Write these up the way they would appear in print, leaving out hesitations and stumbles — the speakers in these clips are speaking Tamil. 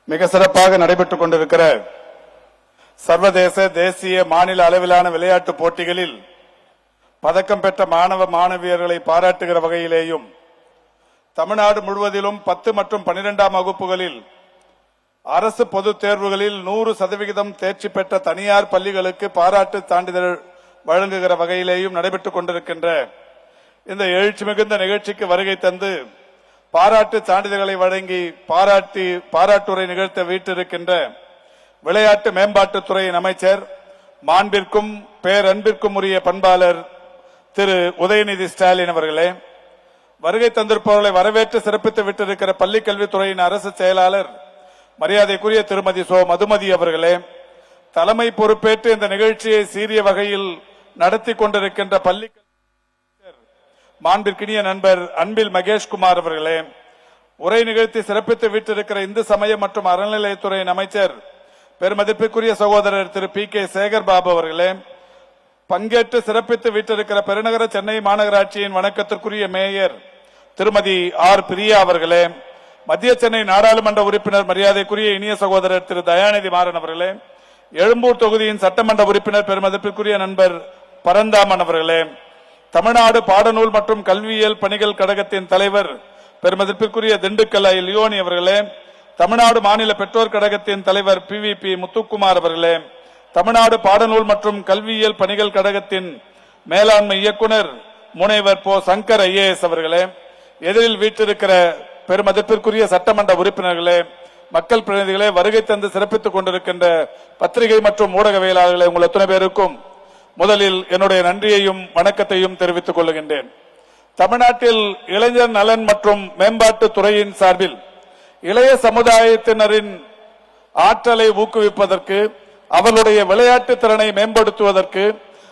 மிக சிறப்பாக நடைபெற்றுக் கொண்டிருக்கிற சர்வதேச தேசிய மாநில அளவிலான விளையாட்டுப் போட்டிகளில் பதக்கம் பெற்ற மாணவ மாணவியர்களை பாராட்டுகிற வகையிலேயும் தமிழ்நாடு முழுவதிலும் 10 மற்றும் 12ஆம் வகுப்புகளில் அரசு பொதுத் தேர்வுகளில் 100% தேர்ச்சி பெற்ற தனியார் பள்ளிகளுக்கு பாராட்டு சான்றிதழ் வழங்குகிற வகையிலேயும் நடைபெற்றுக் கொண்டிருக்கின்ற இந்த எழுச்சி மிகுந்த நிகழ்ச்சிக்கு வருகை தந்து பாராட்டு சான்றிதழ்களை வழங்கி பாராட்டுரை நிகழ்த்த வீட்டிருக்கின்ற விளையாட்டு மேம்பாட்டுத்துறையின் அமைச்சர் மாண்பிற்கும் பேரன்பிற்கும் உரிய பண்பாளர் திரு உதயநிதி ஸ்டாலின் அவர்களே, வருகை தந்திருப்பவர்களை வரவேற்று சிறப்பித்து விட்டிருக்கிற பள்ளிக்கல்வித்துறையின் அரசு செயலாளர் மரியாதைக்குரிய திருமதி சோ மதுமதி அவர்களே, தலைமை பொறுப்பேற்று இந்த நிகழ்ச்சியை சீரிய வகையில் நடத்தி கொண்டிருக்கின்ற பள்ளி மாண்பிற்கினிய நண்பர் அன்பில் மகேஷ்குமார் அவர்களே, உரை நிகழ்த்தி சிறப்பித்து விட்டிருக்கிற இந்து சமய மற்றும் அறநிலையத்துறையின் அமைச்சர் பெருமதிப்பிற்குரிய சகோதரர் திரு பி கே சேகர் பாபு அவர்களே, பங்கேற்று சிறப்பித்து விட்டிருக்கிற பெருநகர சென்னை மாநகராட்சியின் வணக்கத்திற்குரிய மேயர் திருமதி ஆர் பிரியா அவர்களே, மத்திய சென்னை நாடாளுமன்ற உறுப்பினர் மரியாதைக்குரிய இனிய சகோதரர் திரு தயாநிதி மாறன் அவர்களே, எழும்பூர் தொகுதியின் சட்டமன்ற உறுப்பினர் பெருமதிப்பிற்குரிய நண்பர் பரந்தாமன் அவர்களே, தமிழ்நாடு பாடநூல் மற்றும் கல்வியியல் பணிகள் கழகத்தின் தலைவர் பெருமதிப்பிற்குரிய திண்டுக்கல் லியோனி அவர்களே, தமிழ்நாடு மாநில பெற்றோர் கழகத்தின் தலைவர் PVP முத்துக்குமார் அவர்களே, தமிழ்நாடு பாடநூல் மற்றும் கல்வியியல் பணிகள் கழகத்தின் மேலாண்மை இயக்குனர் முனைவர் போ சங்கர் IAS அவர்களே, எதிரில் வீற்றிருக்கிற பெருமதிப்பிற்குரிய சட்டமன்ற உறுப்பினர்களே, மக்கள் பிரதிநிதிகளே, வருகை தந்து சிறப்பித்துக் கொண்டிருக்கின்ற பத்திரிகை மற்றும் ஊடகவியலாளர்களே, உங்கள் அத்தனை பேருக்கும் முதலில் என்னுடைய நன்றியையும் வணக்கத்தையும் தெரிவித்துக் கொள்கின்றேன். தமிழ்நாட்டில் இளைஞர் நலன் மற்றும் மேம்பாட்டு துறையின் சார்பில் இளைய சமுதாயத்தினரின் ஆற்றலை ஊக்குவிப்பதற்கு, அவர்களுடைய விளையாட்டு திறனை மேம்படுத்துவதற்கு,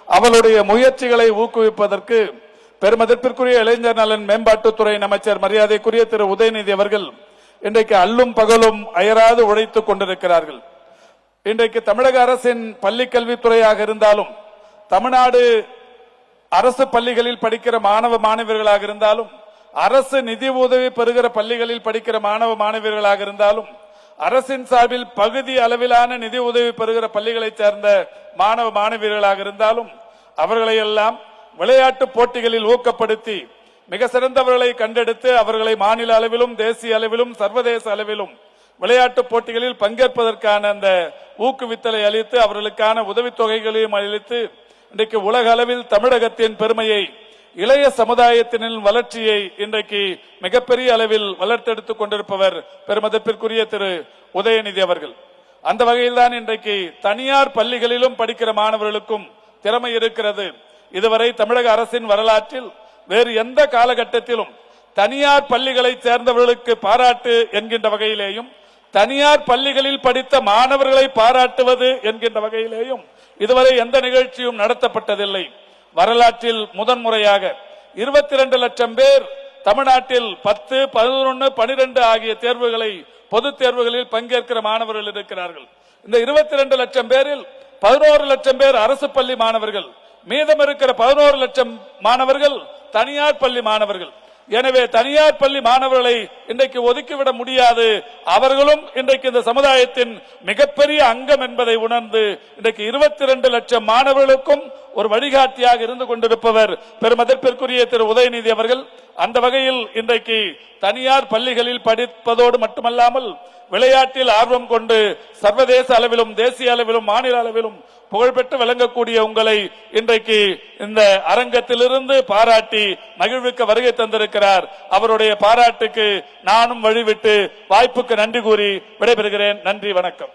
அவர்களுடைய முயற்சிகளை ஊக்குவிப்பதற்கு பெருமதிப்பிற்குரிய இளைஞர் நலன் மேம்பாட்டுத்துறையின் அமைச்சர் மரியாதைக்குரிய திரு உதயநிதி அவர்கள் இன்றைக்கு அல்லும் பகலும் அயராது உழைத்துக் கொண்டிருக்கிறார்கள். இன்றைக்கு தமிழக அரசின் பள்ளிக் கல்வித்துறையாக இருந்தாலும், தமிழ்நாடு அரசு பள்ளிகளில் படிக்கிற மாணவ மாணவியர்களாக இருந்தாலும், அரசு நிதி உதவி பெறுகிற பள்ளிகளில் படிக்கிற மாணவ மாணவியர்களாக இருந்தாலும், அரசின் சார்பில் பகுதி அளவிலான நிதி உதவி பெறுகிற பள்ளிகளைச் சேர்ந்த மாணவ மாணவியர்களாக இருந்தாலும், அவர்களை எல்லாம் விளையாட்டு போட்டிகளில் ஊக்கப்படுத்தி மிக சிறந்தவர்களை கண்டெடுத்து அவர்களை மாநில அளவிலும் தேசிய அளவிலும் சர்வதேச அளவிலும் விளையாட்டு போட்டிகளில் பங்கேற்பதற்கான அந்த ஊக்குவித்தலை அளித்து அவர்களுக்கான உதவித்தொகைகளையும் அளித்து இன்றைக்கு உலக அளவில் தமிழகத்தின் பெருமையை, இளைய சமுதாயத்தின் வளர்ச்சியை இன்றைக்கு மிகப்பெரிய அளவில் வளர்த்தெடுத்துக் கொண்டிருப்பவர் பெருமதிப்பிற்குரிய திரு உதயநிதி அவர்கள். அந்த வகையில் தான் இன்றைக்கு தனியார் பள்ளிகளிலும் படிக்கிற மாணவர்களுக்கும் திறமை இருக்கிறது. இதுவரை தமிழக அரசின் வரலாற்றில் வேறு எந்த காலகட்டத்திலும் தனியார் பள்ளிகளை சேர்ந்தவர்களுக்கு பாராட்டு என்கின்ற வகையிலேயும், தனியார் பள்ளிகளில் படித்த மாணவர்களை பாராட்டுவது என்கின்ற வகையிலேயும் இதுவரை எந்த நிகழ்ச்சியும் நடத்தப்பட்டதில்லை. வரலாற்றில் முதன்முறையாக 22 லட்சம் பேர் தமிழ்நாட்டில் 10, 11, 12 ஆகிய தேர்வுகளை பொதுத் தேர்வுகளில் பங்கேற்கிற மாணவர்கள் இருக்கிறார்கள். இந்த 22 லட்சம் பேரில் 11 லட்சம் பேர் அரசு பள்ளி மாணவர்கள், மீதம் இருக்கிற 11 லட்சம் மாணவர்கள் தனியார் பள்ளி மாணவர்கள். எனவே தனியார் பள்ளி மாணவர்களை இன்றைக்கு ஒதுக்கிவிட முடியாது. அவர்களும் இன்றைக்கு இந்த சமுதாயத்தின் மிகப்பெரிய அங்கம் என்பதை உணர்ந்து இன்றைக்கு 22 லட்சம் மாணவர்களுக்கும் ஒரு வழிகாட்டியாக இருந்து கொண்டிருப்பவர் பெருமதிப்பிற்குரிய திரு உதயநிதி அவர்கள். அந்த வகையில் இன்றைக்கு தனியார் பள்ளிகளில் படிப்பதோடு மட்டுமல்லாமல் விளையாட்டில் ஆர்வம் கொண்டு சர்வதேச அளவிலும் தேசிய அளவிலும் மாநில அளவிலும் புகழ்பெற்று விளங்கக்கூடிய உங்களை இன்றைக்கு இந்த அரங்கத்திலிருந்து பாராட்டி மகிழ்வுக்கு வருகை தந்திருக்கிறார். அவருடைய பாராட்டுக்கு நானும் வழிவிட்டு வாய்ப்புக்கு நன்றி கூறி விடைபெறுகிறேன். நன்றி, வணக்கம்.